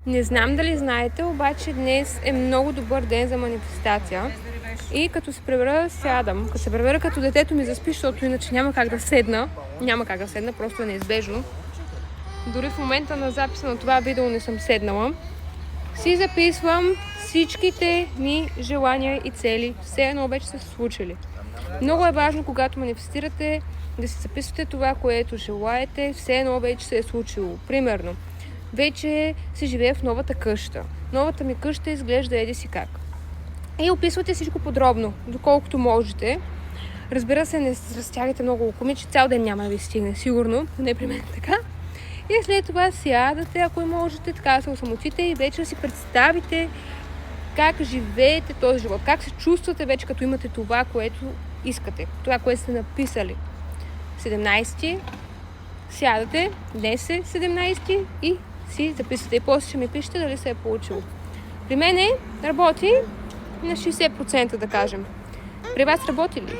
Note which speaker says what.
Speaker 1: Не знам дали знаете, обаче днес е много добър ден за манифестация. И като се превера, сядам. Като се превера като детето ми заспи, защото иначе няма как да седна. Няма как да седна, просто е неизбежно. Дори в момента на записа на това видео не съм седнала. Си записвам всичките ми желания и цели. Все едно вече са се случили. Много е важно, когато манифестирате, да си записвате това, което желаете. Все едно вече се е случило. Примерно, вече се живее в новата къща. Новата ми къща изглежда еди си как. И описвате всичко подробно, доколкото можете. Разбира се, не разтягате много лукуми, че цял ден няма да ви стигне, сигурно, не при мен така. И след това сядате, ако можете, така да се осамотите и вече да си представите как живеете този живот, как се чувствате вече, като имате това, което искате, това, което сте написали. 17, сядате, днес е 17 и си записвате. И после ще ми пишете дали се е получило. При мен работи на 60%, да кажем. При вас работи ли?